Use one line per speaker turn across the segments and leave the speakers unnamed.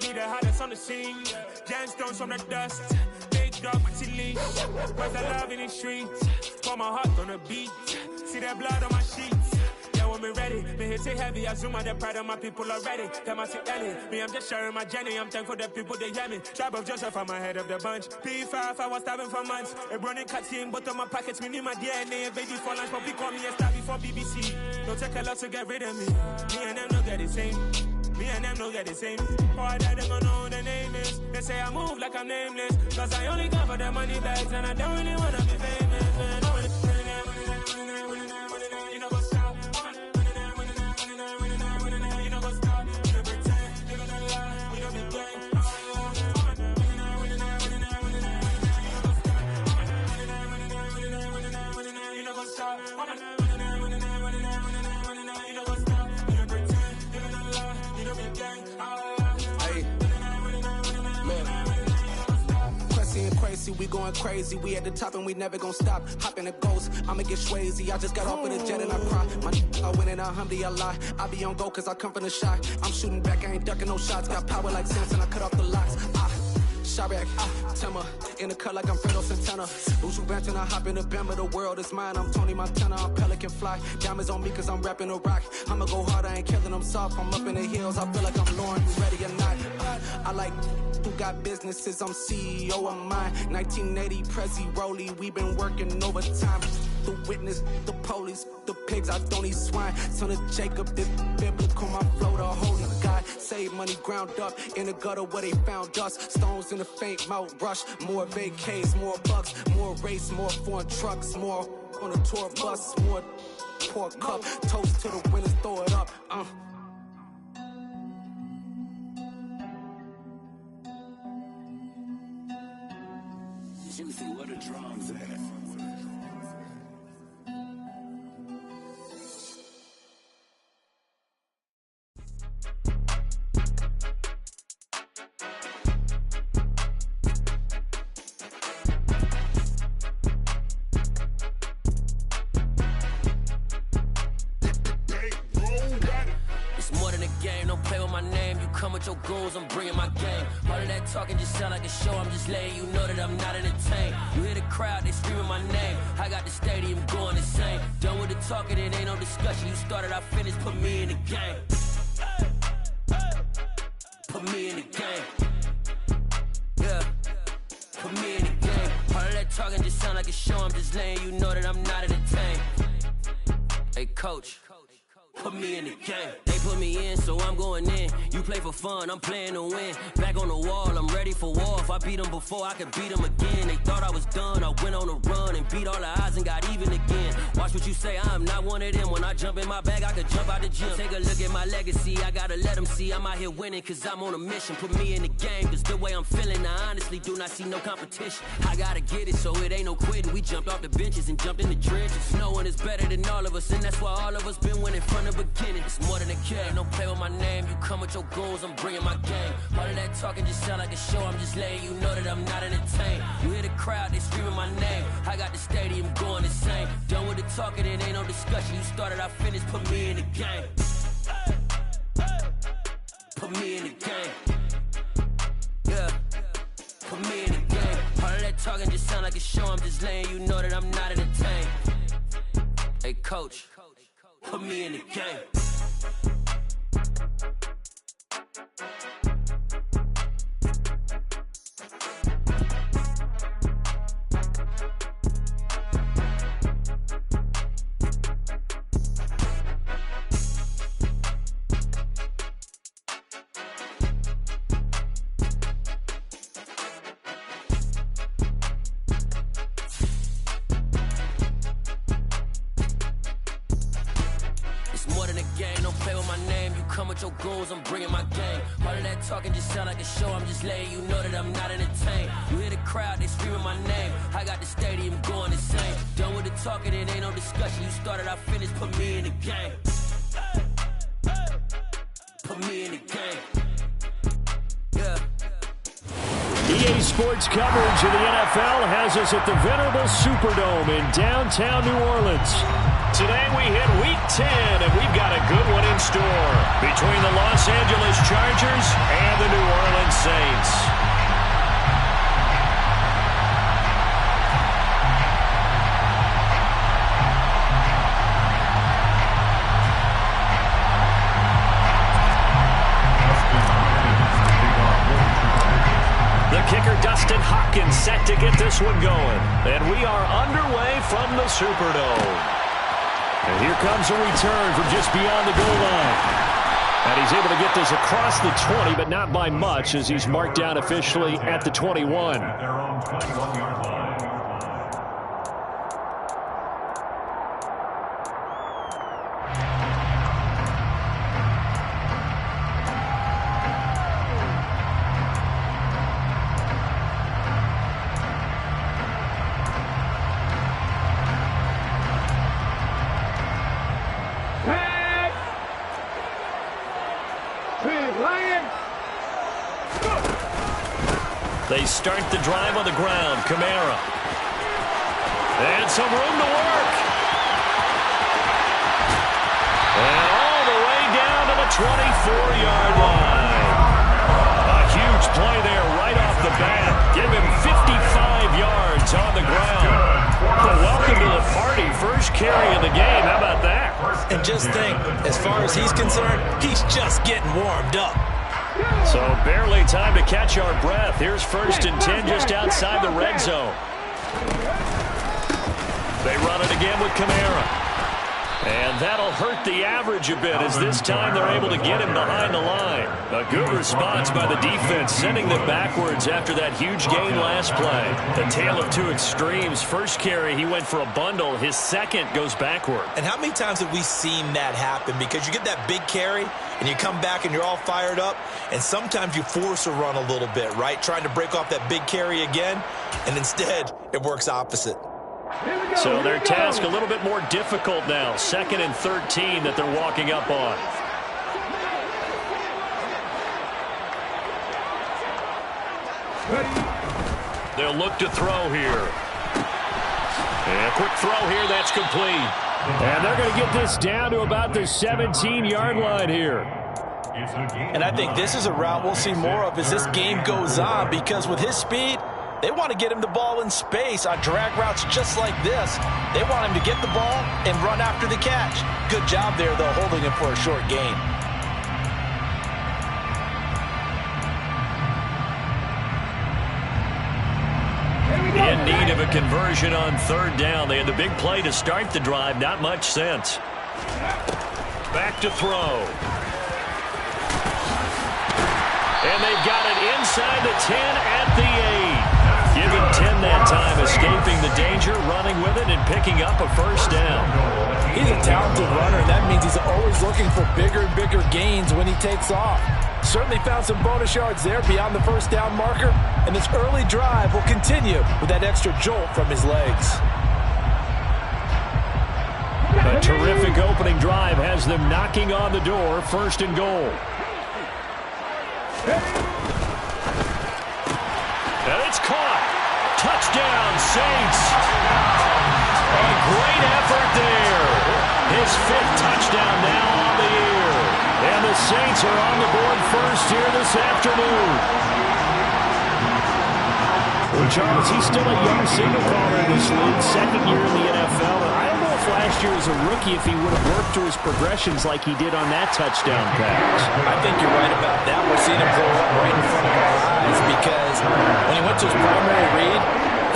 be the hottest on the scene. Gemstones from the dust. Big dog with leash. Where's the love in the streets? Pour my heart on the beat. See that blood on my sheets. Yeah, when we ready, me hit it heavy. I zoom out the pride of my people already. Them I see Ellie. Me, I'm just sharing my journey. I'm thankful that people they hear me. Tribe of Joseph, I'm ahead of the bunch. P5, I was starving for months. A running cutscene, but on my pockets, me need my DNA. Baby for lunch, but we call me a star before BBC. Don't take a lot to get rid of me. Me and them don't get the same. Me and them don't get the same. Boy, that them don't know who the name is. They say I move like I'm nameless. Cause I only come for the money bags. And I don't really wanna be famous, man. You know what's up? You know what's up? You pretend, you gonna lie. We don't be gang. You know what's up?
We going crazy, we at the top and we never gonna stop. Hop in the ghost, I'ma get swayzy. I just got off of the jet and I cry. My I win in a Humvee, I lie. I be on go cause I come from the shot. I'm shooting back, I ain't ducking no shots. Got power like Samson, I cut off the locks. Chirac, Timmer, in the cut like I'm Fredo Santana. Usual Benton, I hop in the Bama, the world is mine. I'm Tony Montana, I'm Pelican Fly. Diamonds on me cause I'm rapping a rock. I'ma go hard, I ain't killing them soft. I'm up in the hills, I feel like I'm Lauren, you ready or not? I like who got businesses, I'm CEO of mine. 1980 Prezi Rolly, we been working overtime. The witness, the police, the pigs, I don't eat swine. Son of Jacob, this biblical, my flow, the holy God. Save money ground up in the gutter where they found us. Stones in the faint mouth rush. More vacays, more bucks, more race, more foreign trucks, more on a tour bus, more pour cup. Toast to the winners, throw it up.
Juicy, where the drums at?
Come with your goons, I'm bringing my game. All of that talking just sound like a show. I'm just letting you know that I'm not entertained. You hear the crowd, they screaming my name. I got the stadium going insane. Done with the talking, it ain't no discussion. You started, I finished, put me in the game. Put me in the game. Yeah, put me in the game. All of that talking just sound like a show. I'm just letting you know that I'm not entertained. Hey, coach. Put me in the game. They put me in, so I'm going in. You play for fun, I'm playing to win. Back on the wall, I'm ready for war. If I beat them before, I could beat them again. They thought I was done, I went on a run and beat all the odds and got even again. Watch what you say, I'm not one of them. When I jump in my bag, I could jump out the gym. Take a look at my legacy, I gotta let them see I'm out here winning, cause I'm on a mission. Put me in the game, cause the way I'm feeling, I honestly do not see no competition. I gotta get it, so it ain't no quitting. We jumped off the benches and jumped in the trenches. No one is better than all of us, and that's why all of us been winning from the beginning. It's more than a game, don't play with my name. You come with your goons, I'm bringing my game. All of that talking just sound like a show. I'm just letting you know that I'm not entertained. You hear the crowd, they screaming my name. I got the stadium going insane. Done with the talking, it ain't no discussion. You started, I finished, put me in the game. Put me in the game. Yeah, put me in the game. All of that talking just sound like a show. I'm just letting you know that I'm not entertained. Hey, coach. Put me in the game. Your goals, I'm bringing my game. All of that talking just sound like a show. I'm just letting you know that I'm not entertained. You hear the crowd, they screaming my name. I got the stadium going insane. Done with the talking, it ain't no discussion. You started, I finished, put me in the game. Put me in the game. Yeah.
EA Sports coverage of the NFL has us at the venerable Superdome in downtown New Orleans. Today we hit Week 10, and we've got a good one in store between the Los Angeles Chargers and the New Orleans Saints. Kicker Dustin Hopkins set to get this one going. And we are underway from the Superdome. And here comes a return from just beyond the goal line. And he's able to get this across the 20, but not by much, as he's marked down officially at the 21.
At their own 21-yard line.
They start the drive on the ground. Kamara. And some room to work. And all the way down to the 24-yard line. A huge play there right off the bat. Give him 55 yards on the ground. Well, welcome to the party. First carry of the game. How about that?
And just think, as far as he's concerned, he's just getting warmed up.
So barely time to catch our breath. Here's 1st and 10 just outside the red zone. They run it again with Kamara. And that'll hurt the average a bit, as this time they're able to get him behind the line. A good response by the defense, sending them backwards after that huge gain last play. The tale of two extremes. First carry, he went for a bundle. His second goes backward.
And how many times have we seen that happen? Because you get that big carry, and you come back and you're all fired up, and sometimes you force a run a little bit, right? Trying to break off that big carry again, and instead it works opposite.
So their task a little bit more difficult now. 2nd and 13 that they're walking up on. They'll look to throw here. And a quick throw here, that's complete. And they're going to get this down to about the 17-yard line here.
And I think this is a route we'll see more of as this game goes on, because with his speed, they want to get him the ball in space on drag routes just like this. They want him to get the ball and run after the catch. Good job there, though, holding him for a short gain.
In need of a conversion on 3rd down. They had the big play to start the drive. Not much sense. Back to throw. And they've got it inside the 10 at the 8. Give him 10 that time, escaping the danger, running with it, and picking up a 1st down.
He's a talented runner, and that means he's always looking for bigger and bigger gains when he takes off. Certainly found some bonus yards there beyond the 1st down marker, and this early drive will continue with that extra jolt from his legs.
A terrific opening drive has them knocking on the door, 1st and goal. And it's caught. Touchdown, Saints. A great effort there. His 5th touchdown now on the year. And the Saints are on the board first here this afternoon. Well, Charles, he's still a young signal caller in this league, 2nd year in the NFL. And I don't know if last year as a rookie if he would have worked through his progressions like he did on that touchdown pass.
I think you're right about that. We're seeing him grow up right in front of our eyes, because when he went to his primary read,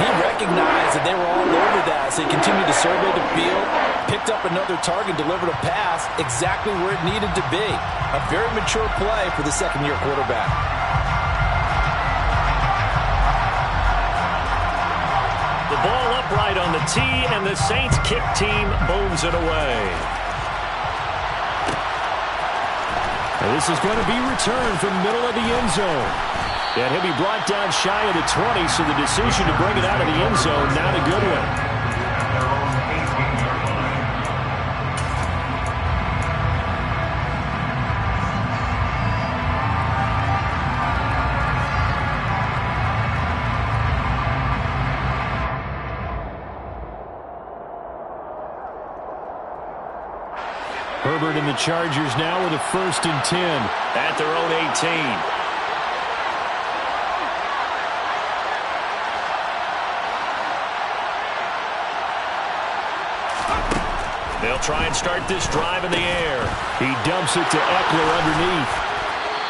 he recognized that they were all over that, so he continued to survey the field, picked up another target, delivered a pass exactly where it needed to be. A very mature play for the 2nd-year quarterback.
The ball upright on the tee, and the Saints kick team booms it away. And this is going to be returned from the middle of the end zone. And he'll be brought down shy of the 20, so the decision to bring it out of the end zone, not a good one. Herbert and the Chargers now with a 1st and 10 at their own 18. They'll try and start this drive in the air. He dumps it to Eckler underneath.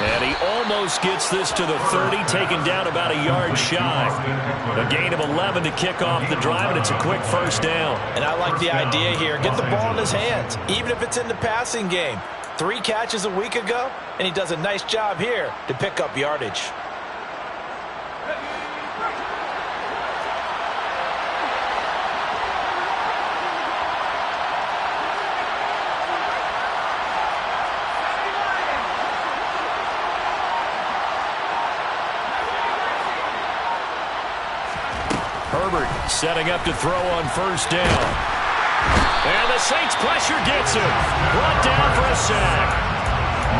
And he almost gets this to the 30, taken down about a yard shy. A gain of 11 to kick off the drive, and it's a quick 1st down.
And I like the idea here. Get the ball in his hands, even if it's in the passing game. 3 catches a week ago, and he does a nice job here to pick up yardage.
Herbert setting up to throw on 1st down. And the Saints pressure gets him. Brought down for a sack.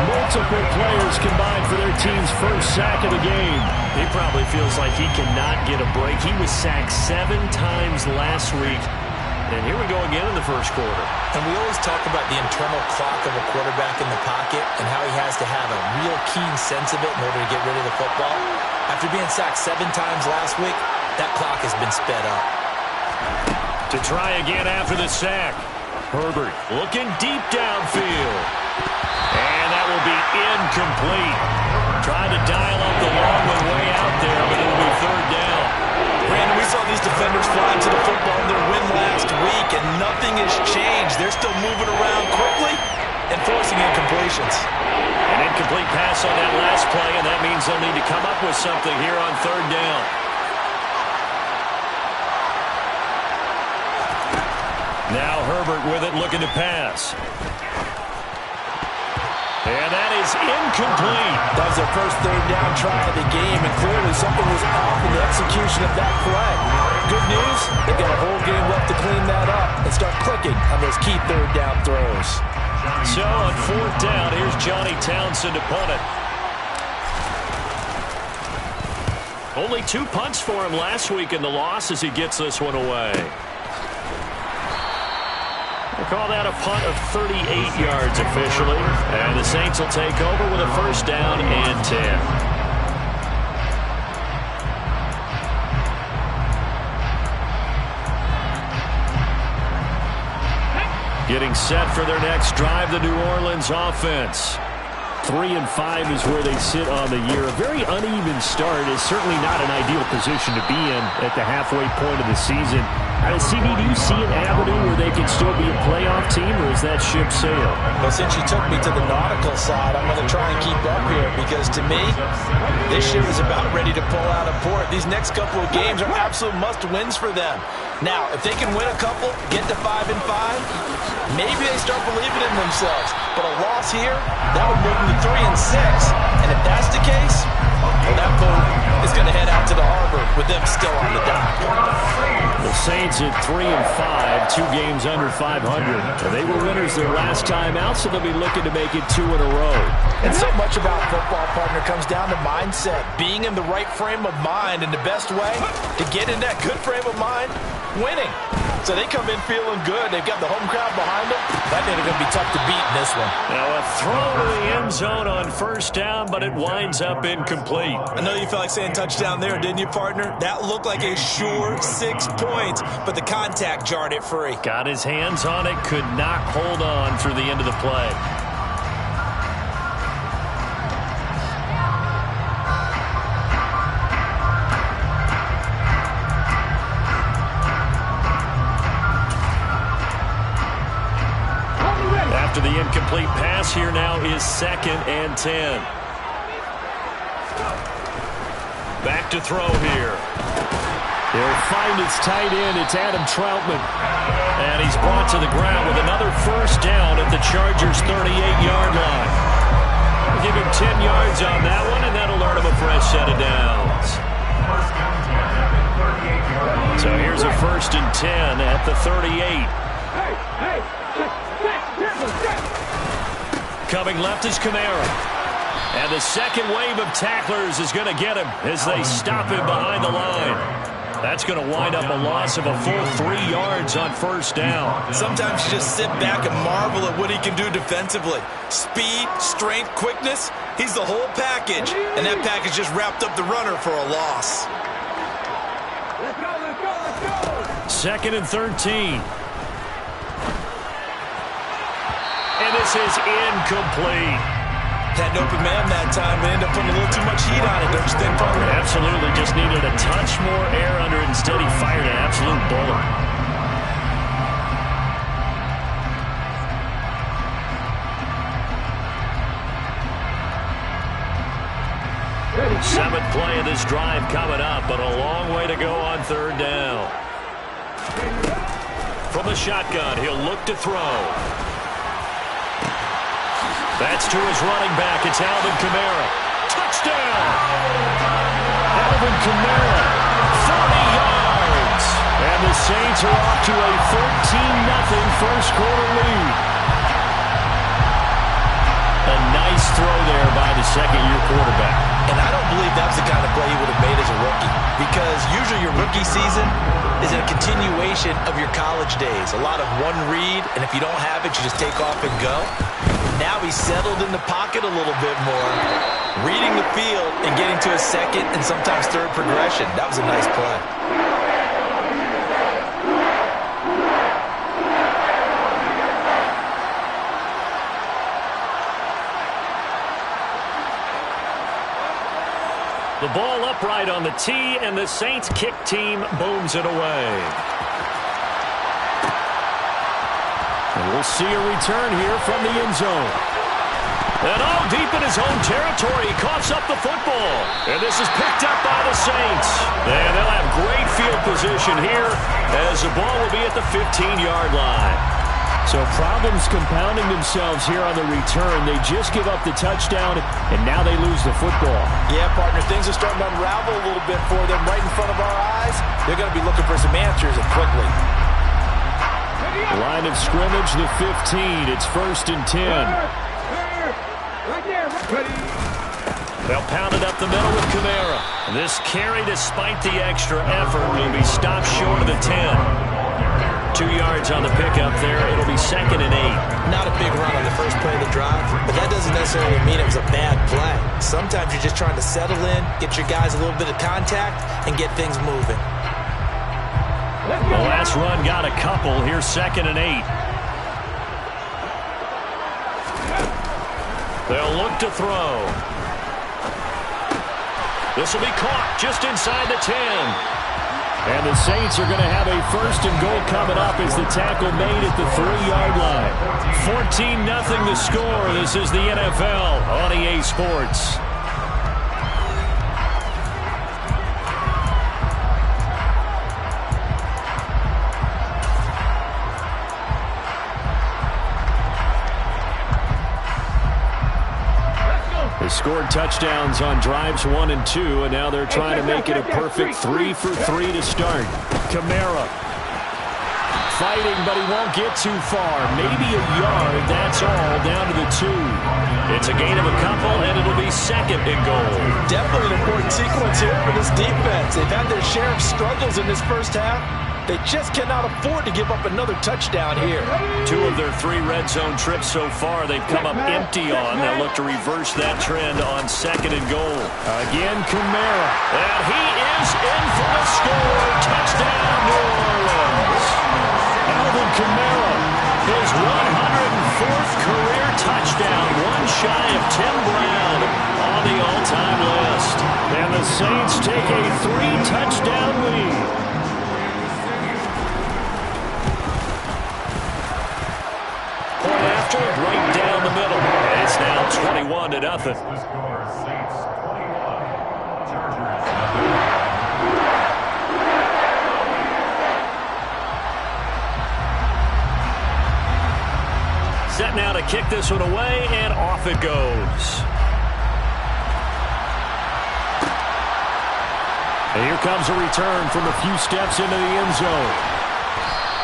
Multiple players combined for their team's 1st sack of the game. He probably feels like he cannot get a break. He was sacked 7 times last week. And here we go again in the 1st quarter.
And we always talk about the internal clock of a quarterback in the pocket and how he has to have a real keen sense of it in order to get rid of the football. After being sacked 7 times last week, that clock has been sped up.
To try again after the sack. Herbert looking deep downfield. And that will be incomplete. Trying to dial up the long one way out there, but it'll be 3rd down.
Brandon, we saw these defenders fly to the football in their win last week, and nothing has changed. They're still moving around quickly and forcing incompletions.
An incomplete pass on that last play, and that means they'll need to come up with something here on 3rd down. Now Herbert with it, looking to pass. And that is incomplete.
That was their first 3rd down try of the game, and clearly something was off in the execution of that play. Good news, they've got a whole game left to clean that up and start clicking on those key 3rd down throws.
So on 4th down, here's Johnny Townsend to punt it. Only 2 punts for him last week in the loss as he gets this one away. We'll call that a punt of 38 yards officially. And the Saints will take over with a 1st down and 10. Getting set for their next drive, the New Orleans offense. 3-5 is where they sit on the year. A very uneven start is certainly not an ideal position to be in at the halfway point of the season. CD, do you see an avenue where they can still be a playoff team, or is that ship sailed?
Well, since you took me to the nautical side, I'm going to try and keep up here because, to me, this ship is about ready to pull out of port. These next couple of games are absolute must-wins for them. Now, if they can win a couple, get to 5-5, maybe they start believing in themselves. But a loss here, that would move them to 3-6. And if that's the case, well, that boat is going to head out to the harbor with them still on the dock.
The Saints at 3-5, 2 games under 500. They were winners their last time out, so they'll be looking to make it 2 in a row.
And so much about football, partner, comes down to mindset. Being in the right frame of mind, and the best way to get in that good frame of mind, winning. So they come in feeling good. They've got the home crowd behind them. That means it's going to be tough to beat in this one.
Now a throw to the end zone on 1st down, but it winds up incomplete.
I know you felt like saying touchdown there, didn't you, partner? That looked like a sure 6 points, but the contact jarred it free.
Got his hands on it, could not hold on through the end of the play. After the incomplete pass, here now is 2nd and 10. Back to throw here. He'll find its tight end. It's Adam Troutman. And he's brought to the ground with another 1st down at the Chargers' 38-yard line. We'll give him 10 yards on that one, and that'll earn him a fresh set of downs. So here's a 1st and 10 at the 38. Coming left is Kamara. And the second wave of tacklers is going to get him as they stop him behind the line. That's going to wind up a loss of a full 3 yards on first down.
Sometimes you just sit back and marvel at what he can do defensively. Speed, strength, quickness, he's the whole package. And that package just wrapped up the runner for a loss.
Let's go, let's go, let's go!
Second and 13. And this is incomplete.
Had an open man that time, but ended up putting a little too much heat on it, don't you think, partner?
Absolutely. Just needed a touch more air under it. Instead, he fired an absolute bullet. Seventh play of this drive coming up, but a long way to go on third down. From the shotgun, he'll look to throw. That's to his running back. It's Alvin Kamara. Touchdown! Alvin Kamara, 40 yards. And the Saints are off to a 13-0 first quarter lead. A nice throw there by the second-year quarterback.
And I don't believe that's the kind of play he would have made as a rookie. Because usually your rookie season is a continuation of your college days. A lot of one read, and if you don't have it, you just take off and go. Now he's settled in the pocket a little bit more, reading the field and getting to a second and sometimes third progression. That was a nice play.
The ball upright on the tee, and the Saints kick team booms it away. And we'll see a return here from the end zone. And all deep in his own territory, he coughs up the football. And this is picked up by the Saints. And they'll have great field position here as the ball will be at the 15-yard line. So problems compounding themselves here on the return. They just give up the touchdown, and now they lose the football.
Yeah, partner, things are starting to unravel a little bit for them right in front of our eyes. They're going to be looking for some answers, and quickly.
Line of scrimmage, the 15. It's 1st and 10.
Right there, ready.
They'll pound it up the middle with Kamara. This carry, despite the extra effort, will be stopped short of the 10. 2 yards on the pickup there. It'll be 2nd and 8.
Not a big run on the first play of the drive, but that doesn't necessarily mean it was a bad play. Sometimes you're just trying to settle in, get your guys a little bit of contact, and get things moving.
The last run got a couple. Here's 2nd and 8. They'll look to throw. This will be caught just inside the 10. And the Saints are going to have a 1st and goal coming up as the tackle made at the 3-yard line. 14-0 the score. This is the NFL on EA Sports. They scored touchdowns on drives 1 and 2, and now they're trying to make it a perfect 3 for 3 to start. Kamara fighting, but he won't get too far. Maybe a yard, that's all, down to the 2. It's a gain of a couple, and it'll be 2nd and goal.
Definitely an important sequence here for this defense. They've had their share of struggles in this first half. They just cannot afford to give up another touchdown here.
2 of their 3 red zone trips so far they've come up empty on. They'll look to reverse that trend on 2nd and goal. Again, Kamara. And he is in for the score. Touchdown, New Orleans. Alvin Kamara, his 104th career touchdown. One shy of Tim Brown on the all-time list. And the Saints take a 3-touchdown lead. Right down the middle. It's now 21-0. Set now to kick this one away, and off it goes. And here comes a return from a few steps into the end zone.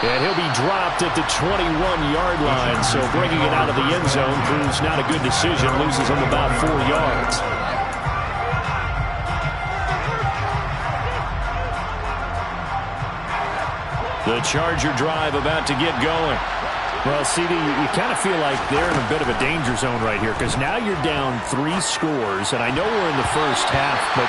And he'll be dropped at the 21-yard line, so bringing it out of the end zone proves not a good decision. Loses him about 4 yards. The Charger drive about to get going.
Well, CD, you kind of feel like they're in a bit of a danger zone right here because now you're down 3 scores, and I know we're in the first half, but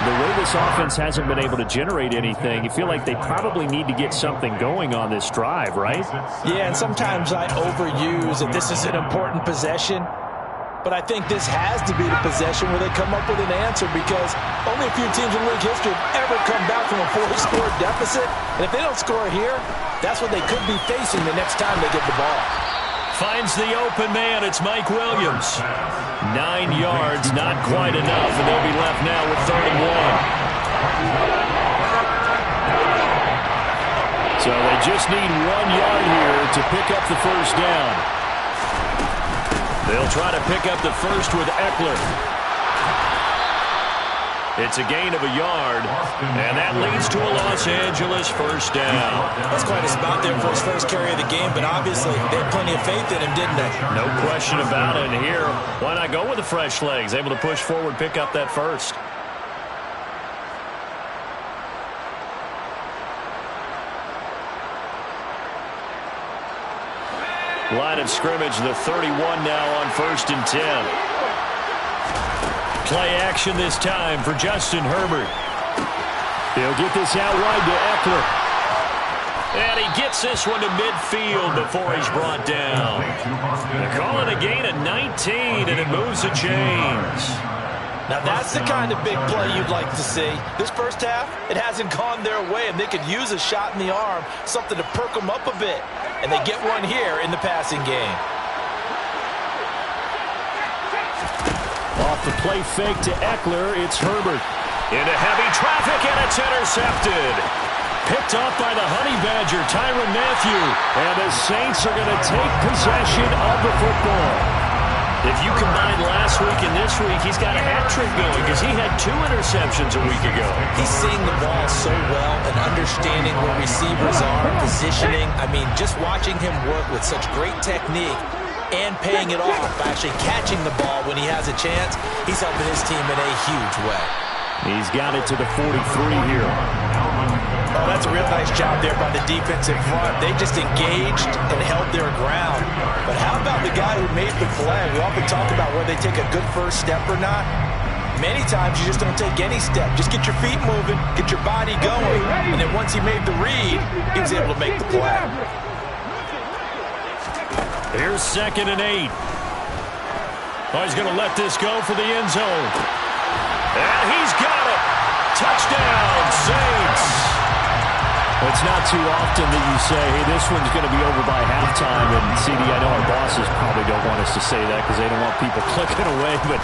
the way this offense hasn't been able to generate anything, you feel like they probably need to get something going on this drive, right?
Yeah, and sometimes I overuse that this is an important possession, but I think this has to be the possession where they come up with an answer because only a few teams in league history have ever come back from a 4-score deficit, and if they don't score here, that's what they could be facing the next time they get the ball.
Finds the open man. It's Mike Williams. 9 yards, not quite enough, and they'll be left now with 3rd and 1. So they just need 1 yard here to pick up the first down. They'll try to pick up the first with Eckler. It's a gain of 1 yard, and that leads to a Los Angeles first down.
That's quite a spot there for his first carry of the game, but obviously they had plenty of faith in him, didn't they?
No question about it. And here, why not go with the fresh legs? Able to push forward, pick up that first. Line of scrimmage, the 31 now on 1st and 10. Play action this time for Justin Herbert. He'll get this out wide to Eckler. And he gets this one to midfield before he's brought down. They call it a gain of 19, and it moves the chains.
Now that's the kind of big play you'd like to see. This first half, it hasn't gone their way, and they could use a shot in the arm, something to perk them up a bit. And they get one here in the passing game.
Off the play fake to Eckler, it's Herbert. Into heavy traffic, and it's intercepted. Picked off by the Honey Badger, Tyrann Mathieu. And the Saints are going to take possession of the football. If you combine last week and this week, he's got a hat trick going because he had 2 interceptions a week ago.
He's seeing the ball so well and understanding where receivers are, positioning. I mean, just watching him work with such great technique and paying it off by actually catching the ball when he has a chance, he's helping his team in a huge way.
He's got it to the 43 here.
Oh, that's a real nice job there by the defensive front. They just engaged and held their ground. But how about the guy who made the play? We often talk about whether they take a good first step or not. Many times you just don't take any step. Just get your feet moving, get your body going, and then once he made the read, he was able to make the play.
Here's 2nd and 8. Oh, he's going to let this go for the end zone. And he's got it. Touchdown, Saints. It's not too often that you say, hey, this one's going to be over by halftime. And, CD, I know our bosses probably don't want us to say that because they don't want people clicking away, but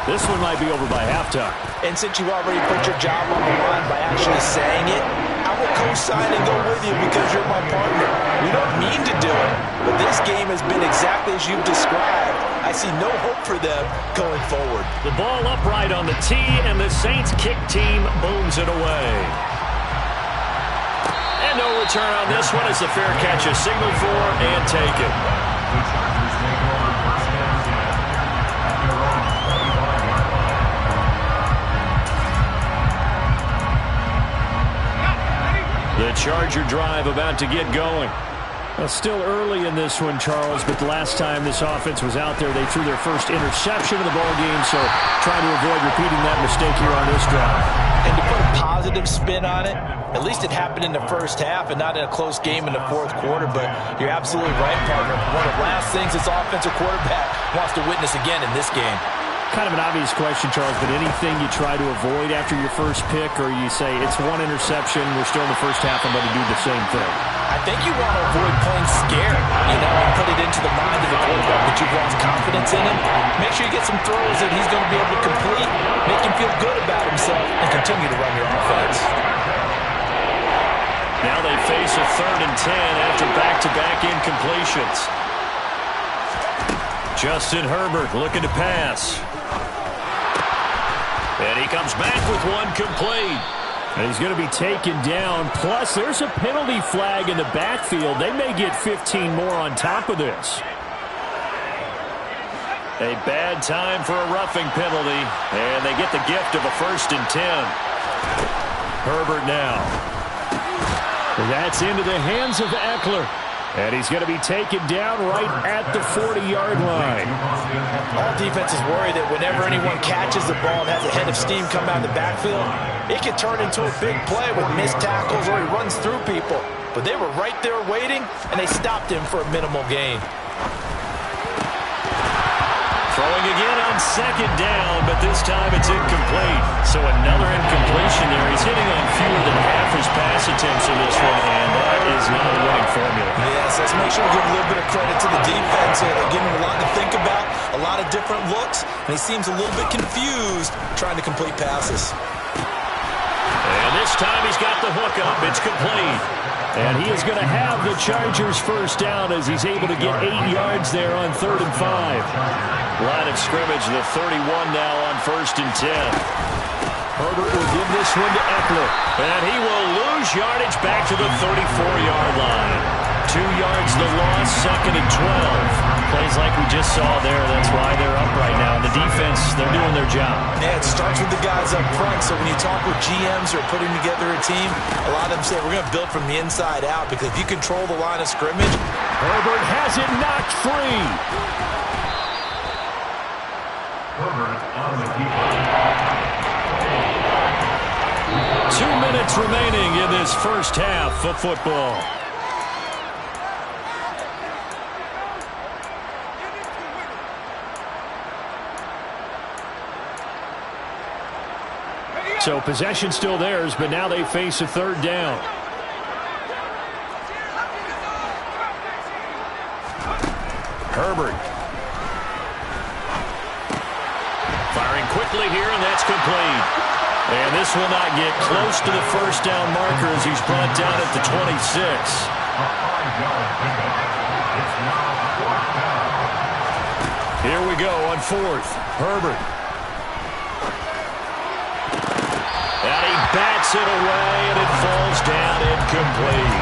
this one might be over by halftime.
And since you already put your job on the line by actually saying it, I will co-sign and go with you because you're my partner. We don't mean to do it, but this game has been exactly as you've described. I see no hope for them going forward.
The ball upright on the tee, and the Saints kick team booms it away. And no return on this one as the fair catch is signaled for and taken. The Charger drive about to get going. Well, still early in this one, Charles, but the last time this offense was out there, they threw their first interception of the ballgame, so trying to avoid repeating that mistake here on this drive.
And to put a positive spin on it, at least it happened in the first half and not in a close game in the 4th quarter, but you're absolutely right, partner. One of the last things this offensive quarterback wants to witness again in this game.
Kind of an obvious question, Charles, but anything you try to avoid after your first pick, or you say it's 1 interception, we're still in the first half, I'm going to do the same thing?
I think you want to avoid playing scared, and put it into the mind of the quarterback that you've lost confidence in him. Make sure you get some throws that he's going to be able to complete, make him feel good about himself, and continue to run your offense.
Now they face a 3rd and 10 after back-to-back incompletions. Justin Herbert looking to pass. And he comes back with one complete.
And he's going to be taken down. Plus, there's a penalty flag in the backfield. They may get 15 more on top of this.
A bad time for a roughing penalty. And they get the gift of a 1st and 10. Herbert now.
That's into the hands of Eckler. And he's going to be taken down right at the 40-yard line.
All defenses worry that whenever anyone catches the ball and has a head of steam come out of the backfield, it can turn into a big play with missed tackles or he runs through people. But they were right there waiting, and they stopped him for a minimal gain.
Throwing again on second down, but this time it's incomplete. So another incompletion there. He's hitting on fewer than half his pass attempts in this one, and that is not a winning formula.
Yes, let's make sure we give a little bit of credit to the defense. They're giving him a lot to think about, a lot of different looks, and he seems a little bit confused trying to complete passes.
And this time he's got the hook up. It's complete.
And he is going to have the Chargers first down as he's able to get 8 yards there on 3rd and 5.
Line of scrimmage, the 31 now on 1st and 10.
Herbert will give this one to Eckler.
And he will lose yardage back to the 34-yard line. 2 yards the loss, 2nd and 12. Plays like we just saw there. That's why they're up right now. The defense, they're doing their job.
Yeah, it starts with the guys up front. So when you talk with GMs who are putting together a team, a lot of them say we're going to build from the inside out because if you control the line of scrimmage.
Herbert has it knocked free.
Herbert on the keeper.
2 minutes remaining in this first half of football.
So possession still theirs, but now they face a 3rd down. Herbert.
Firing quickly here, and that's complete. And this will not get close to the first down marker as he's brought down at the 26.
Here we go on 4th. Herbert.
And he bats it away, and it falls down incomplete.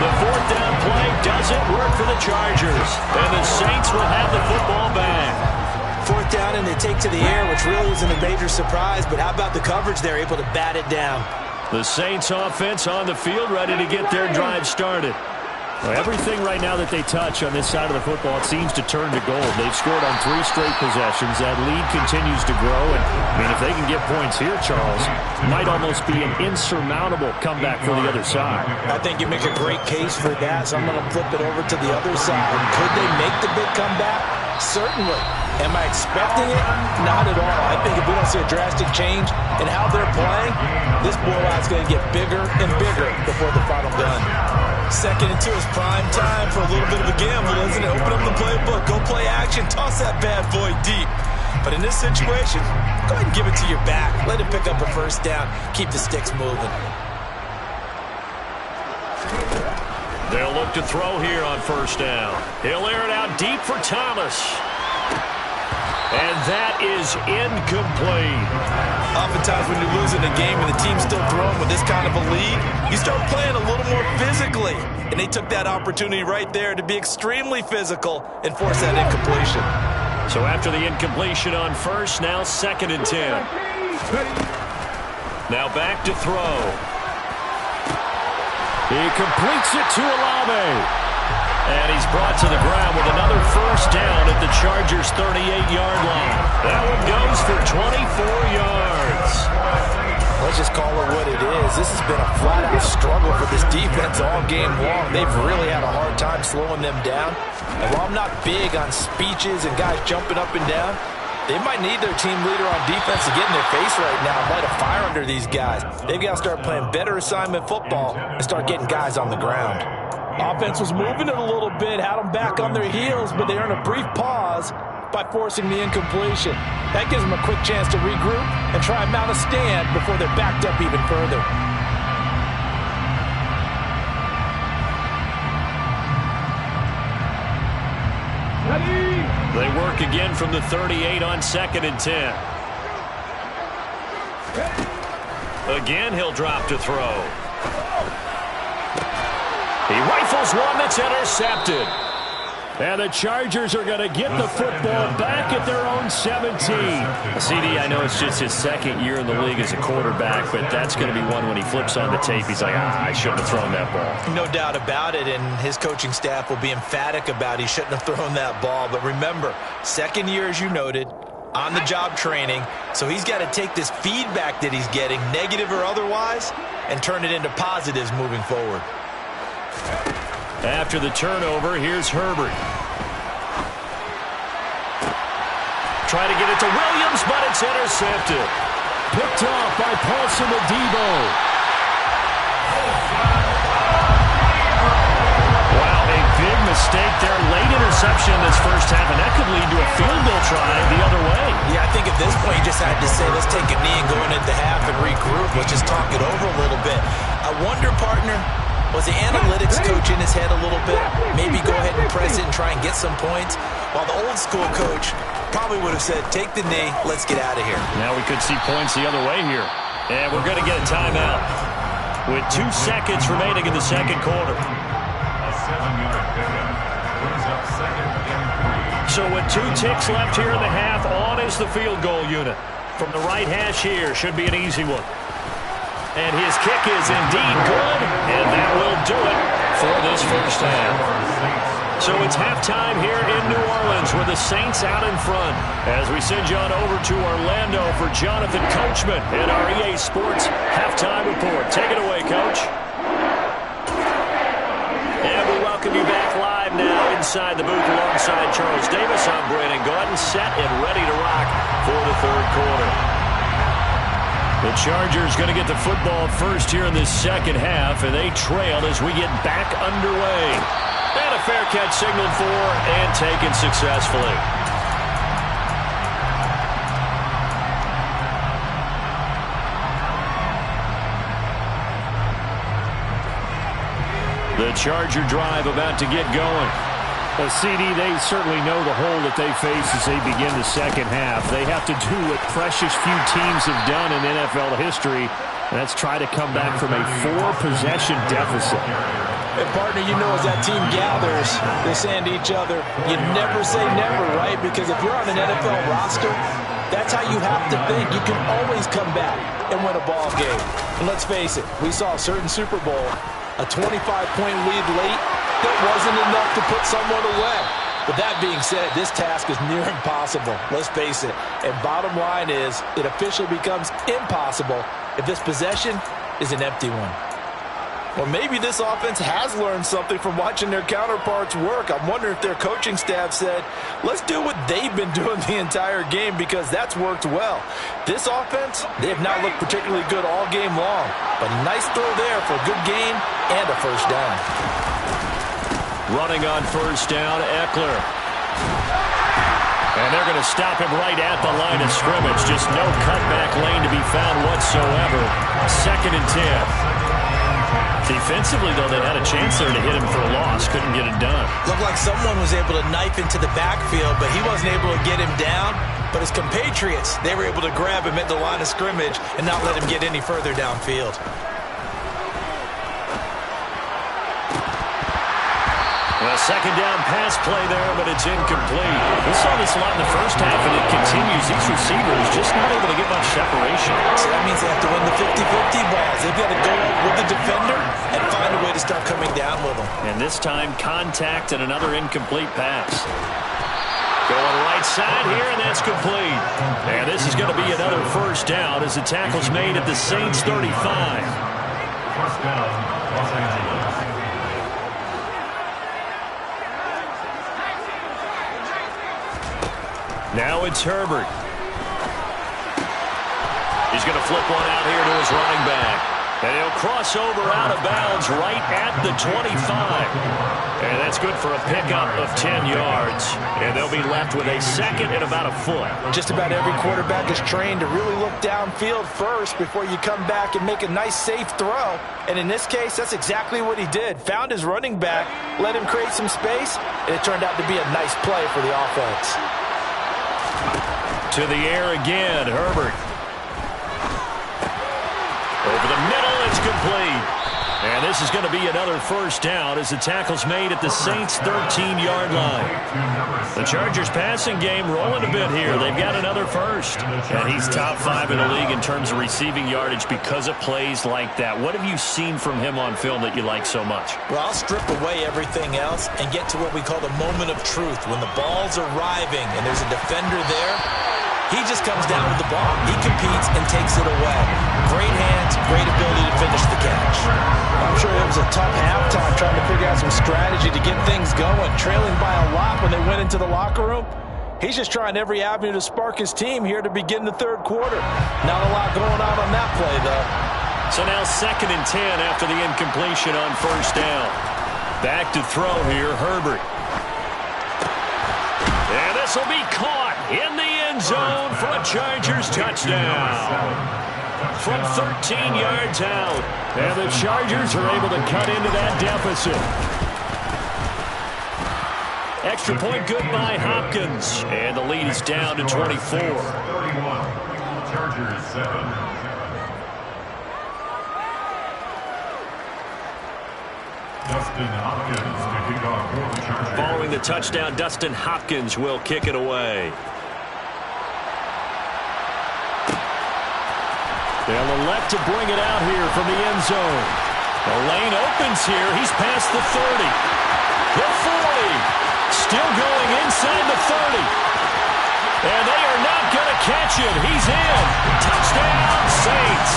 The 4th down play doesn't work for the Chargers, and the Saints will have the football back.
4th down, and they take to the air, which really isn't a major surprise, but how about the coverage there, able to bat it down?
The Saints offense on the field, ready to get their drive started.
Well, everything right now that they touch on this side of the football, it seems to turn to gold. They've scored on 3 straight possessions. That lead continues to grow. And, I mean, if they can get points here, Charles, it might almost be an insurmountable comeback for the other side.
I think you make a great case for that, so I'm going to flip it over to the other side. Could they make the big comeback? Certainly. Am I expecting it? Not at all. I think if we don't see a drastic change in how they're playing, this blowout's going to get bigger and bigger before the final gun. 2nd and 2 is prime time for a little bit of a gamble, isn't it? Open up the playbook, go play action, toss that bad boy deep. But in this situation, go ahead and give it to your back. Let it pick up a first down. Keep the sticks moving.
They'll look to throw here on 1st down. He'll air it out deep for Thomas. And that is incomplete.
Oftentimes when you're losing a game and the team's still throwing with this kind of a lead, you start playing a little more physically. And they took that opportunity right there to be extremely physical and force that incompletion.
So after the incompletion on 1st, now 2nd and 10. Now back to throw.
He completes it to Olave.
And he's brought to the ground with another first down at the Chargers' 38-yard line. That one goes for 24 yards.
Let's just call it what it is. This has been a flat-out struggle for this defense all game long. They've really had a hard time slowing them down. And while I'm not big on speeches and guys jumping up and down, they might need their team leader on defense to get in their face right now and light a fire under these guys. They've got to start playing better assignment football and start getting guys on the ground. Offense was moving it a little bit, had them back on their heels, but they earned a brief pause by forcing the incompletion. That gives them a quick chance to regroup and try and mount a stand before they're backed up even further.
They work again from the 38 on 2nd and 10. Again, he'll drop to throw. He rifles one that's intercepted. And the Chargers are going to get the football back at their own 17. CD, I know it's just his second year in the league as a quarterback, but that's going to be one when he flips on the tape. He's like, I shouldn't have thrown that ball.
No doubt about it, and his coaching staff will be emphatic about he shouldn't have thrown that ball. But remember, second year, as you noted, on-the-job training, so he's got to take this feedback that he's getting, negative or otherwise, and turn it into positives moving forward.
After the turnover, here's Herbert. Try to get it to Williams, but it's intercepted. Picked off by Paulson Adebo. Wow, a big mistake there. Late interception in this first half, and that could lead to a field goal try the other way.
Yeah, I think at this point you just had to say, let's take a knee and go into the half and regroup. Let's just talk it over a little bit. I wonder, partner, was the analytics coach in his head a little bit? Maybe go ahead and press it and try and get some points? While the old school coach probably would have said, take the knee, let's get out of here.
Now we could see points the other way here. And we're going to get a timeout with 2 seconds remaining in the second quarter.
A 7-yard pickup brings up second and 3.
So with 2 ticks left here in the half, on is the field goal unit. From the right hash here, should be an easy one. And his kick is indeed good, and that will do it for this first half. So it's halftime here in New Orleans with the Saints out in front. As we send you on over to Orlando for Jonathan Coachman and our EA Sports halftime report. Take it away, Coach. And we welcome you back live now inside the booth alongside Charles Davis. I'm Brandon Gordon, set and ready to rock for the third quarter. The Chargers going to get the football first here in this second half, and they trail as we get back underway. And a fair catch signaled for and taken successfully. The Charger drive about to get going.
CD, they certainly know the hole that they face as they begin the second half. They have to do what precious few teams have done in NFL history, and that's try to come back from a 4-possession deficit.
And partner, you know, as that team gathers, they're saying to each other, you never say never, right? Because if you're on an NFL roster, that's how you have to think. You can always come back and win a ball game. And let's face it, we saw a certain Super Bowl, a 25-point lead late, that wasn't enough to put someone away. But that being said, this task is near impossible. Let's face it. And bottom line is, it officially becomes impossible if this possession is an empty one. Or maybe this offense has learned something from watching their counterparts work. I'm wondering if their coaching staff said, let's do what they've been doing the entire game because that's worked well. This offense, they have not looked particularly good all game long. But a nice throw there for a good gain and a first down.
Running on first down, Eckler. And they're going to stop him right at the line of scrimmage. Just no cutback lane to be found whatsoever. 2nd and 10. Defensively, though, they had a chance there to hit him for a loss. Couldn't get it done.
Looked like someone was able to knife into the backfield, but he wasn't able to get him down. But his compatriots, they were able to grab him at the line of scrimmage and not let him get any further downfield.
Well, 2nd down pass play there, but it's incomplete. We saw this a lot in the first half, and it continues. These receivers just not able to get much separation.
So that means they have to win the 50-50 balls. They've got to go up with the defender and find a way to start coming down with them.
And this time, contact and another incomplete pass. Going right side here, and that's complete. And this is going to be another first down as the tackle's made at the Saints 35.
First down, Los Angeles.
Now it's Herbert. He's going to flip one out here to his running back. And he'll cross over out of bounds right at the 25. And that's good for a pickup of 10 yards. And they'll be left with a 2nd and about a foot.
Just about every quarterback is trained to really look downfield first before you come back and make a nice, safe throw. And in this case, that's exactly what he did. Found his running back, let him create some space, and it turned out to be a nice play for the offense.
To the air again, Herbert. Over the middle, it's complete. And this is going to be another first down as the tackle's made at the Saints' 13-yard line. The Chargers passing game rolling a bit here. They've got another first. And he's top 5 in the league in terms of receiving yardage because of plays like that. What have you seen from him on film that you like so much?
Well, I'll strip away everything else and get to what we call the moment of truth. When the ball's arriving and there's a defender there, he just comes down with the ball. He competes and takes it away. Great hands, great ability to finish the catch.
I'm sure it was a tough halftime trying to figure out some strategy to get things going. Trailing by a lot when they went into the locker room. He's just trying every avenue to spark his team here to begin the third quarter. Not a lot going on that play, though.
So now 2nd and 10 after the incompletion on first down. Back to throw here, Herbert. And this will be caught in the end zone for a Chargers touchdown. From 13 yards out. And the Chargers are able to cut into that deficit. Extra point good by Hopkins. And the lead is down to 24.
31. Chargers 7. Dustin Hopkins to kick off for the Chargers.
Following the touchdown, Dustin Hopkins will kick it away. They'll elect to bring it out here from the end zone. The lane opens here. He's past the 30. The 40. Still going inside the 30. And they are not going to catch him. He's in. Touchdown, Saints.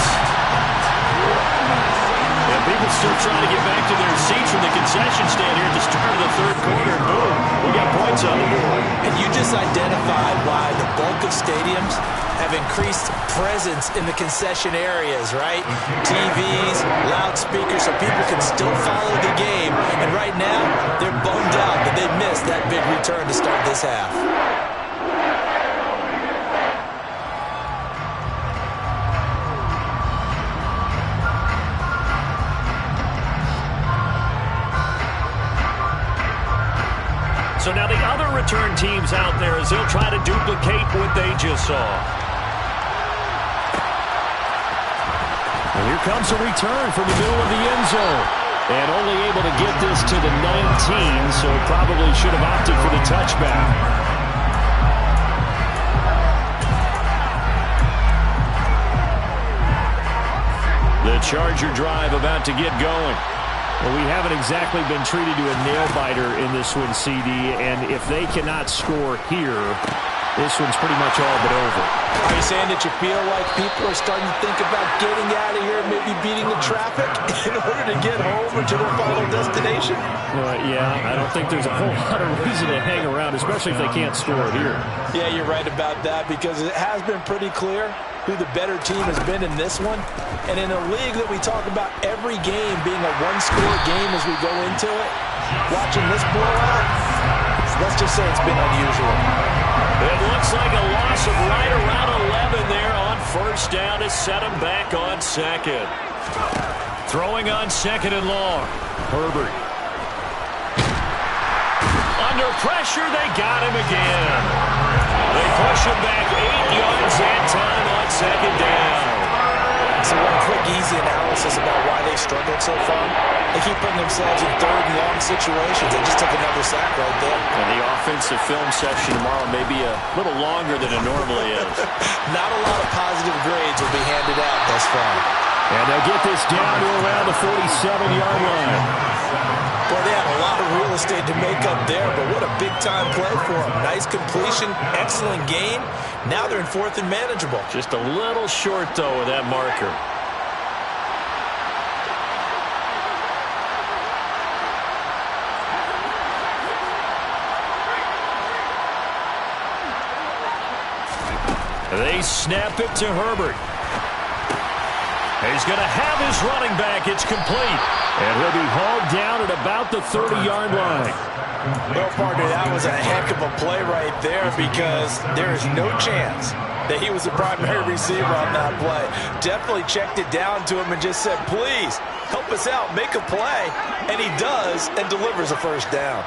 And people still trying to get back to their seats from the concession stand here at the start of the third quarter. Boom, we got points on the board.
And you just identified why the bulk of stadiums have increased presence in the concession areas, right? TVs, loudspeakers, so people can still follow the game. And right now, they're bummed out that they missed that big return to start this half.
So now the other return teams out there as they'll try to duplicate what they just saw. And here comes a return from the middle of the end zone. And only able to get this to the 19, so probably should have opted for the touchback. The Charger drive about to get going. Well, we haven't exactly been treated to a nail-biter in this one, CD, and if they cannot score here, this one's pretty much all but over.
Are you saying that you feel like people are starting to think about getting out of here, maybe beating the traffic in order to get home or to their final destination?
Yeah, I don't think there's a whole lot of reason to hang around, especially if they can't score here.
Yeah, you're right about that, because it has been pretty clear who the better team has been in this one. And in a league that we talk about every game being a one-score game as we go into it, watching this blowout, let's just say it's been unusual.
It looks like a loss of right around 11 there on first down to set him back on second. Throwing on second and long. Herbert. Under pressure, they got him again. They push him back 8 yards that time on second down.
So one quick, easy analysis about why they struggled so far. They keep putting themselves in third and long situations. They just took another sack right there.
And the offensive film session tomorrow may be a little longer than it normally is.
Not a lot of positive grades will be handed out thus far.
And they'll get this down to around the 47-yard line.
Boy, they had a lot of real estate to make up there, but what a big-time play for them. Nice completion, excellent game. Now they're in fourth and manageable.
Just a little short, though, of that marker. They snap it to Herbert. He's going to have his running back. It's complete. And he'll be hauled down at about the 30-yard line.
Well, partner, that was a heck of a play right there, because there is no chance that he was the primary receiver on that play. Definitely checked it down to him and just said, please, help us out, make a play. And he does, and delivers a first down.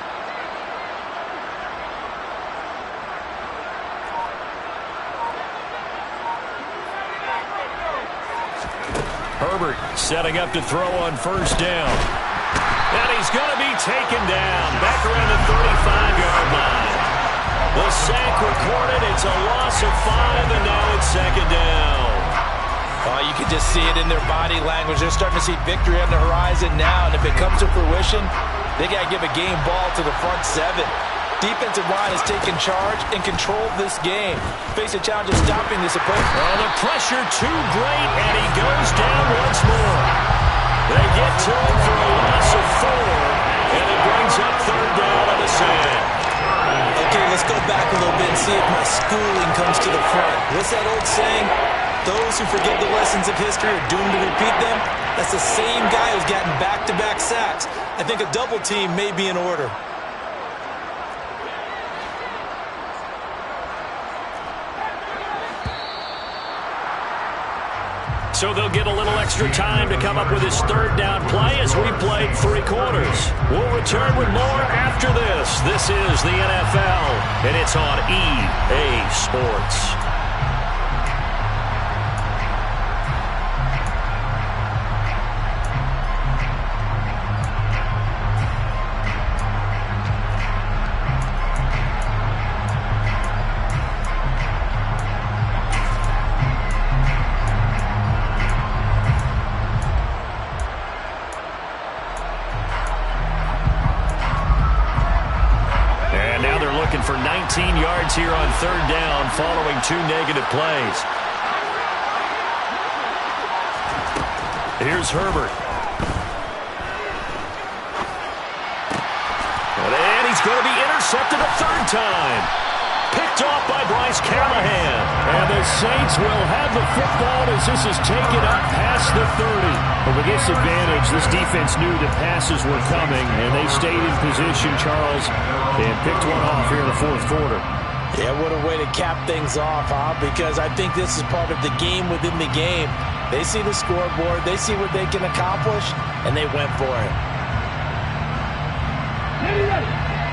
Herbert setting up to throw on first down. And he's going to be taken down back around the 35-yard line. The sack recorded. It's a loss of 5, and now it's second down.
Oh, you can just see it in their body language. They're starting to see victory on the horizon now, and if it comes to fruition, they got to give a game ball to the front 7. Defensive line has taken charge and controlled this game. Face a challenge of stopping this opponent.
Oh, the pressure too great, and he goes down once more. They get to him for a loss of 4, and it brings up third down on the sand.
Okay, let's go back a little bit and see if my schooling comes to the front. What's that old saying? Those who forget the lessons of history are doomed to repeat them. That's the same guy who's gotten back-to-back sacks. I think a double team may be in order.
So they'll get a little extra time to come up with his third down play as we played 3 quarters. We'll return with more after this. This is the NFL, and it's on EA Sports. For 19 yards here on third down following 2 negative plays. Here's Herbert. And he's going to be intercepted a third time. Picked off by Bryce Callahan.
And the Saints will have the football as this is taken up past the 30. But with this advantage, this defense knew that passes were coming, and they stayed in position, Charles, and picked one off here in the fourth quarter.
Yeah, what a way to cap things off, huh? Because I think this is part of the game within the game. They see the scoreboard, they see what they can accomplish, and they went for it.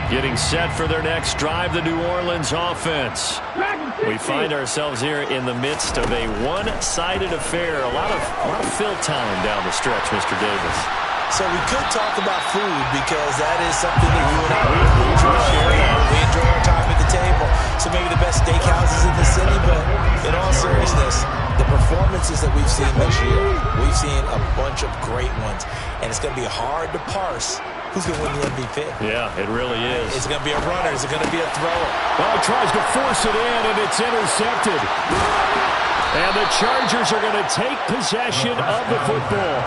Getting set for their next drive, the New Orleans offense. We find ourselves here in the midst of a one-sided affair. A lot of fill time down the stretch, Mr. Davis.
So we could talk about food because that is something that you and I we enjoy our time at the table. So maybe the best steakhouses in the city, but in all seriousness, the performances that we've seen this year, we've seen a bunch of great ones, and it's going to be hard to parse who's going to win the MVP.
Yeah, it really is.
Is it going to be a runner? Is it going to be a thrower?
Well, he tries to force it in, and it's intercepted. And the Chargers are going to take possession of the football.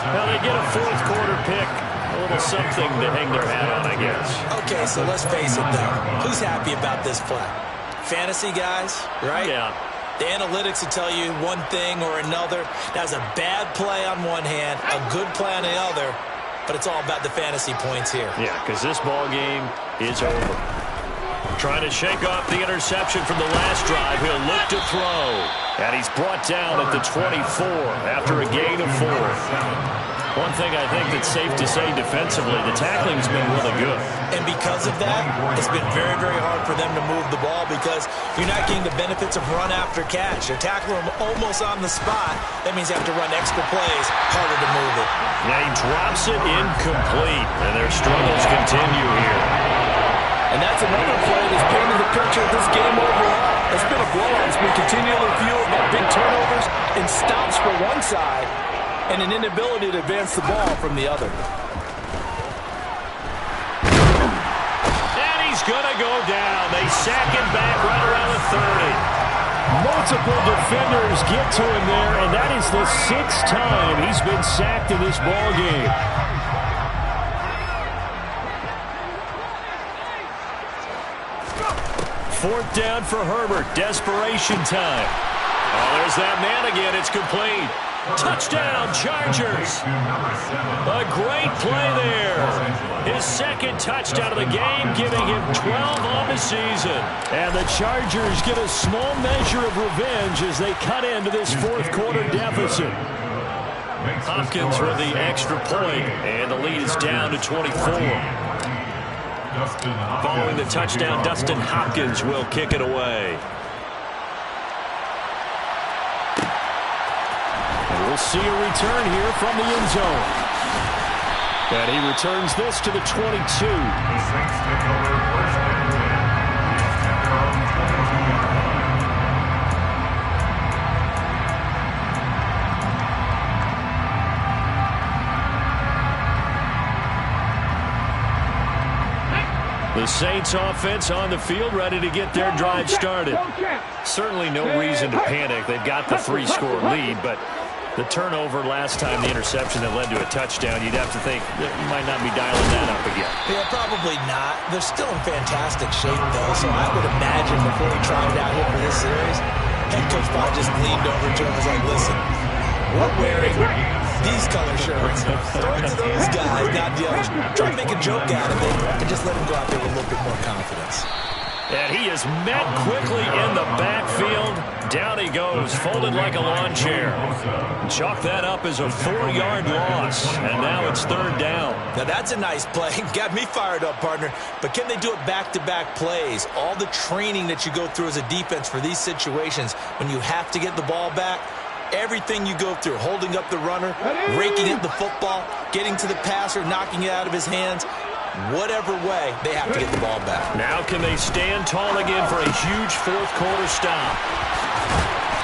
Now they get a fourth quarter pick. A little something to hang their hat on, I guess.
Okay, so let's face it, though. Who's happy about this play? Fantasy guys, right?
Yeah.
The analytics will tell you one thing or another. That was a bad play on one hand, a good play on the other, but it's all about the fantasy points here.
Yeah, because this ball game is over. Trying to shake off the interception from the last drive. He'll look to throw. And he's brought down at the 24 after a gain of 4. One thing I think that's safe to say defensively, the tackling's been really good.
And because of that, it's been very, very hard for them to move the ball because you're not getting the benefits of run after catch. You're tackling them almost on the spot. That means you have to run extra plays, harder to move it.
Yeah, he drops it incomplete, and their struggles continue here.
And that's another play that's painted the picture of this game overall. It's been a blowout. It's been continually fueled by big turnovers and stops for one side and an inability to advance the ball from the other.
And he's going to go down. They sack him back right around the 30.
Multiple defenders get to him there, and that is the 6th time he's been sacked in this ball game.
Fourth down for Herbert. Desperation time. Oh, there's that man again. It's complete. Touchdown, Chargers. A great play there. His second touchdown of the game, giving him 12 on the season.
And the Chargers get a small measure of revenge as they cut into this fourth quarter deficit.
Hopkins with the extra point, and the lead is down to 24. Following the touchdown, Dustin Hopkins will kick it away.
We'll see a return here from the end zone. And he returns this to the 22.
The Saints take over first and 10. Each their own 22 yard line.
The Saints offense on the field, ready to get their drive started. Certainly no reason to panic. They've got the 3-score lead, but the turnover last time, the interception that led to a touchdown, you'd have to think that you might not be dialing that up again.
Yeah, probably not. They're still in fantastic shape, though, so I would imagine before he tried it out here for this series, head coach probably just leaned over to him and was like, listen, we're wearing these color shirts. Throw it to those guys, not the others. Try to make a joke out of it and just let him go out there with a little bit more confidence.
And he is met quickly in the backfield. Down he goes, folded like a lawn chair. Chalk that up as a 4-yard loss, and now it's third down.
Now that's a nice play. Got me fired up, partner. But can they do it back-to-back plays? All the training that you go through as a defense for these situations, when you have to get the ball back, everything you go through, holding up the runner, raking at the football, getting to the passer, knocking it out of his hands, whatever way, they have to get the ball back.
Now can they stand tall again for a huge fourth-quarter stop?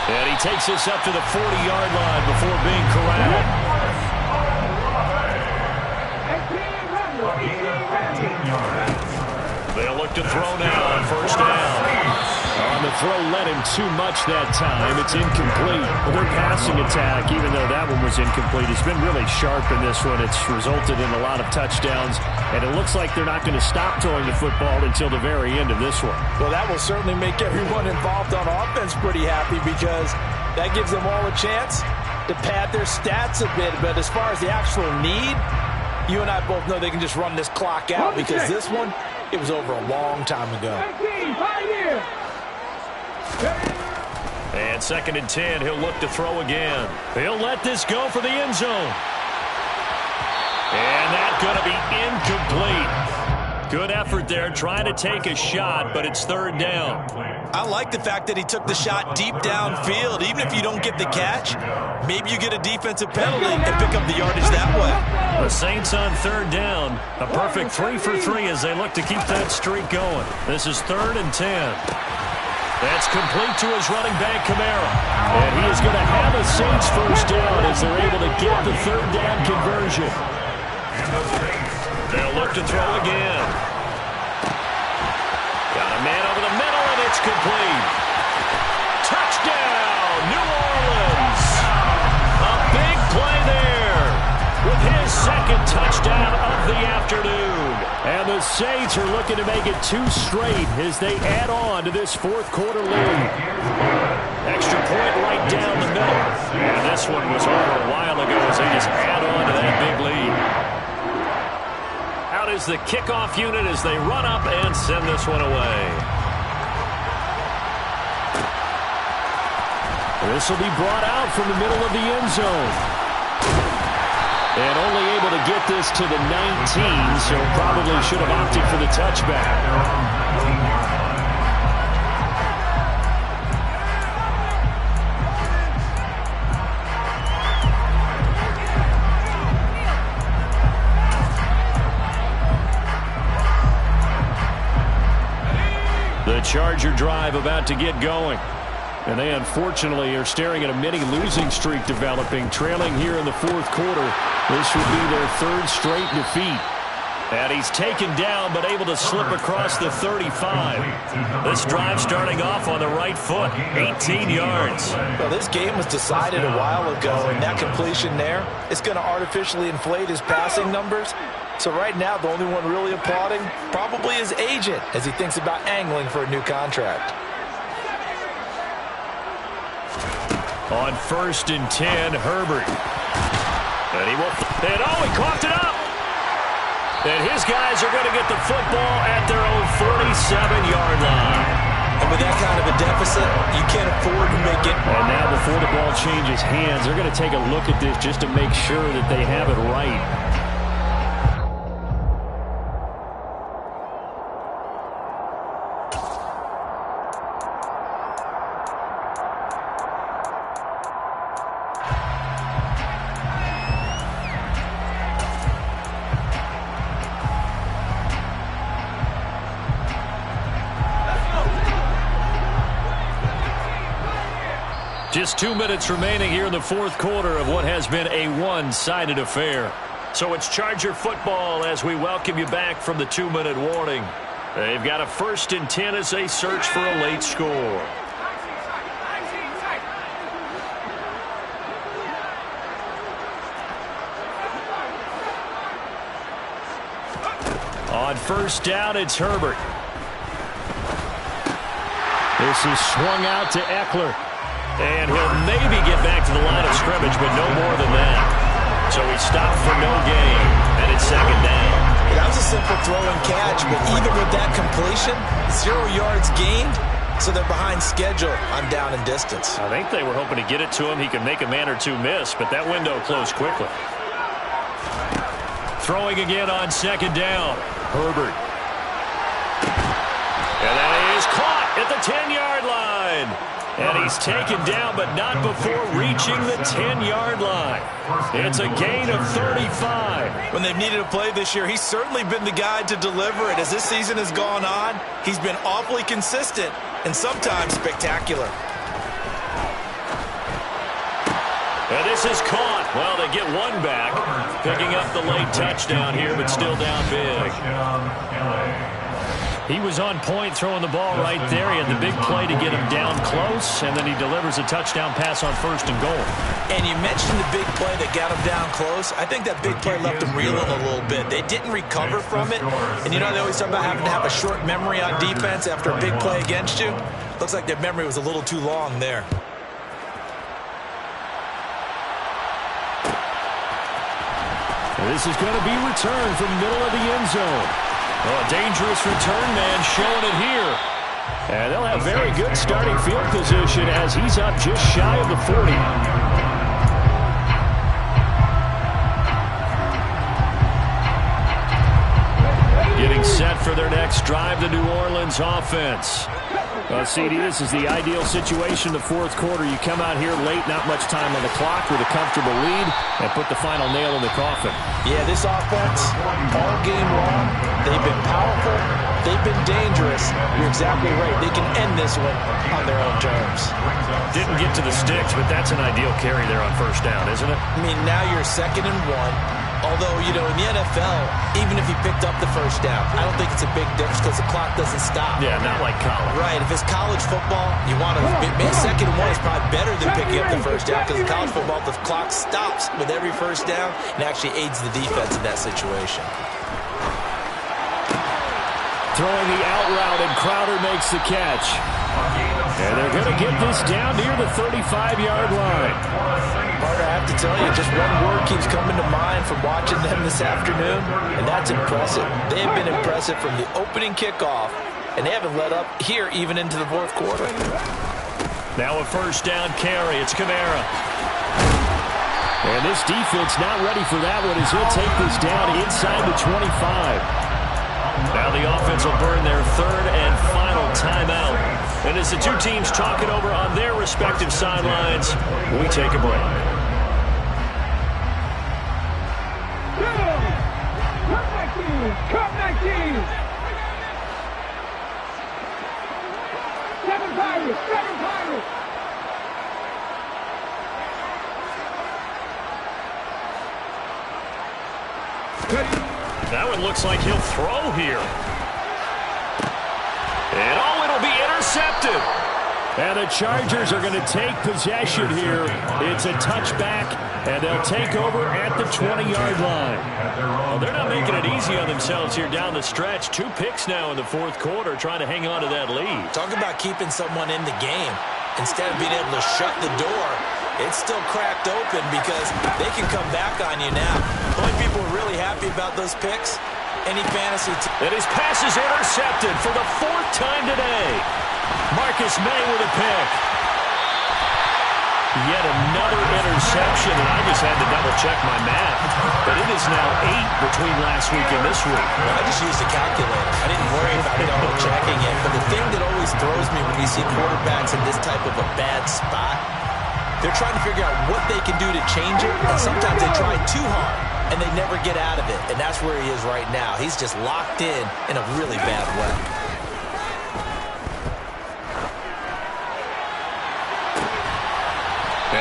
And he takes us up to the 40-yard line before being corralled. They'll look to throw now on first down.
On the throw led him too much that time. It's incomplete. Well, their passing attack, even though that one was incomplete, has been really sharp in this one. It's resulted in a lot of touchdowns, and it looks like they're not going to stop throwing the football until the very end of this one.
Well, that will certainly make everyone involved on offense pretty happy because that gives them all a chance to pad their stats a bit. But as far as the actual need, you and I both know they can just run this clock out because this one, it was over a long time ago.
And 2nd and 10, he'll look to throw again. He'll let this go for the end zone. And that's going to be incomplete. Good effort there, trying to take a shot, but it's third down.
I like the fact that he took the shot deep downfield. Even if you don't get the catch, maybe you get a defensive penalty and pick up the yardage that way.
The Saints on third down. A perfect 3 for 3 as they look to keep that streak going. This is 3rd and 10. That's complete to his running back, Kamara. And he is going to have a Saints first down as they're able to get the third down conversion. They'll look to throw again. Got a man over the middle, and it's complete. Touchdown, New Orleans. A big play there with his 2nd touchdown of the afternoon.
And the Saints are looking to make it 2 straight as they add on to this fourth-quarter lead.
Extra point right down the middle. And this one was over a while ago as they just add on to that big lead. Out is the kickoff unit as they run up and send this one away.
This will be brought out from the middle of the end zone. And only able to get this to the 19, so probably should have opted for the touchback.
The Charger drive about to get going. And they unfortunately are staring at a mini losing streak developing, trailing here in the fourth quarter. This would be their 3rd straight defeat. And he's taken down but able to slip across the 35. This drive starting off on the right foot, 18 yards.
Well, this game was decided a while ago, and that completion there is going to artificially inflate his passing numbers. So right now, the only one really applauding probably his agent as he thinks about angling for a new contract.
On 1st and 10, Herbert. And he will. And he coughed it up. And his guys are going to get the football at their own 47-yard line.
And with that kind of a deficit, you can't afford to make it.
And now before the ball changes hands, they're going to take a look at this just to make sure that they have it right.
Just 2 minutes remaining here in the fourth quarter of what has been a one-sided affair. So it's Charger football as we welcome you back from the 2-minute warning. They've got a 1st and 10 as they search for a late score. On 1st down, it's Herbert. This is swung out to Eckler. And he'll maybe get back to the line of scrimmage, but no more than that. So he stopped for no gain, and it's 2nd down.
That was a simple throw and catch, but even with that completion, 0 yards gained, so they're behind schedule on down and distance.
I think they were hoping to get it to him. He could make a man or two miss, but that window closed quickly. Throwing again on 2nd down. Herbert. And that is caught at the 10-yard line. And he's taken down, but not before reaching the 10-yard line. It's a gain of 35.
When they've needed a play this year, he's certainly been the guy to deliver it. As this season has gone on, he's been awfully consistent and sometimes spectacular.
And this is caught. Well, they get one back, picking up the late touchdown here, but still down big. He was on point throwing the ball right there. He had the big play to get him down close, and then he delivers a touchdown pass on 1st and goal.
And you mentioned the big play that got him down close. I think that big play left him reeling a little bit. They didn't recover from it. And you know, they always talk about having to have a short memory on defense after a big play against you. Looks like their memory was a little too long there.
And this is going to be returned from the middle of the end zone.
Oh, a dangerous return man showing it here.
And they'll have very good starting field position as he's up just shy of the 40.
Getting set for their next drive, the New Orleans offense.
Well, CD, this is the ideal situation in the fourth quarter. You come out here late, not much time on the clock with a comfortable lead, and put the final nail in the coffin.
Yeah, this offense, all game long, they've been powerful, they've been dangerous. You're exactly right. They can end this one on their own terms.
Didn't get to the sticks, but that's an ideal carry there on 1st down, isn't it?
I mean, now you're 2nd and 1. Although, you know, in the NFL, even if he picked up the 1st down, I don't think it's a big difference because the clock doesn't stop.
Yeah, not like college.
Right. If it's college football, you want to maybe 2nd and 1 is probably better than picking up the 1st down because in college football, the clock stops with every 1st down and actually aids the defense in that situation.
Throwing the out route, and Crowder makes the catch. And they're going to get this down near the 35-yard line.
Carter, I have to tell you, just one word keeps coming to mind from watching them this afternoon, and that's impressive. They have been impressive from the opening kickoff, and they haven't let up here even into the fourth quarter.
Now a 1st down carry. It's Kamara.
And this defense not ready for that one as he'll take this down inside the 25.
Now the offense will burn their 3rd and final timeout. And as the two teams talk it over on their respective sidelines, we take a break.
Come back in! 7 Pirates! 7 Pirates!
That one looks like he'll throw here. And oh, it'll be intercepted.
And the Chargers are going to take possession here. It's a touchback, and they'll take over at the 20-yard line.
Well, they're not making it easy on themselves here down the stretch. 2 picks now in the fourth quarter trying to hang on to that lead.
Talk about keeping someone in the game. Instead of being able to shut the door, it's still cracked open because they can come back on you now. The only people who are really happy about those picks, any fantasy team.
And his pass is intercepted for the 4th time today. Marcus May with a pick. Yet another interception, and I just had to double-check my math. But it is now 8 between last week and this week.
Well, I just used a calculator. I didn't worry about double-checking it. But the thing that always throws me when you see quarterbacks in this type of a bad spot, they're trying to figure out what they can do to change it, and sometimes they try too hard, and they never get out of it. And that's where he is right now. He's just locked in a really bad way.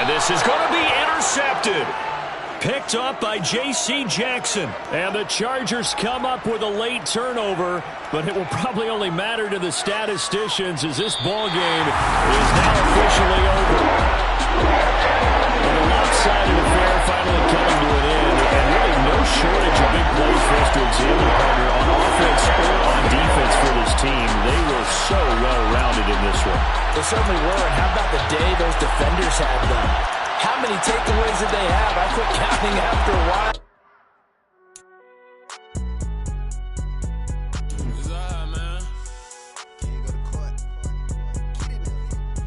And this is going to be intercepted. Picked up by J.C. Jackson. And the Chargers come up with a late turnover, but it will probably only matter to the statisticians as this ball game is now officially over. And a lopsided affair finally coming to an end, and really no shortage of big plays for us to examine, partner, on offense or on defense for this team. They were so well-rounded in this one.
They certainly were, and how about the day those defenders had them? How many takeaways did they have? I quit counting after a while.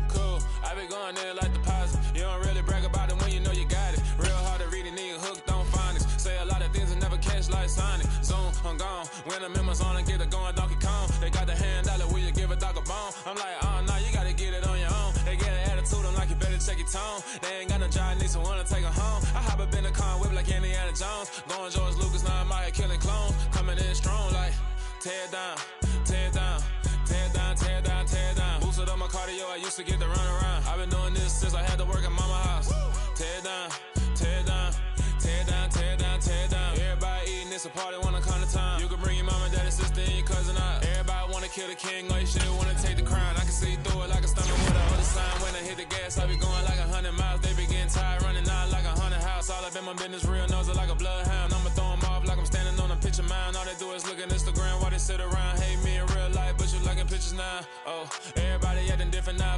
Cool, I be going there like deposit. You don't really brag about it when you know you got it. Real hard to read a nigga hooked, don't find it. Say a lot of things and never catch like Sonic. Zoom, I'm gone. When I'm in my zone and get it going, Donkey Kong. They got the hand dollar, will you give a dog a bone? I'm like, oh, no, you gotta get it on your own. They get an attitude, I'm like, you better check your tone. They ain't got no job, need someone to take her home. I hop up in the car, whip like Indiana Jones. Going George Lucas, now I'm out here killing clones. Coming in strong like, tear down, tear down, tear down, tear down, tear down. Boosted up my cardio, I used to get the run around. I've been doing this since I had to work at mama house. Tear down, tear down, tear down, tear down, tear down. Everybody eating, it's a party, wanna come to time. You can bring your mama, daddy, sister, and your cousin out. Everybody wanna kill the king, or you shit wanna take the crown. I can see through it like a stomach with a other sign. When I hit the gas, I be going like 100 miles. They be getting tired, running out like 100 house. All up in my business, real nose like a bloodhound. I'ma throw them off like I'm standing on a picture mound. All they do is look at Instagram while they sit around. Hate me in real life, but you liking pictures now. Oh, everybody acting different now.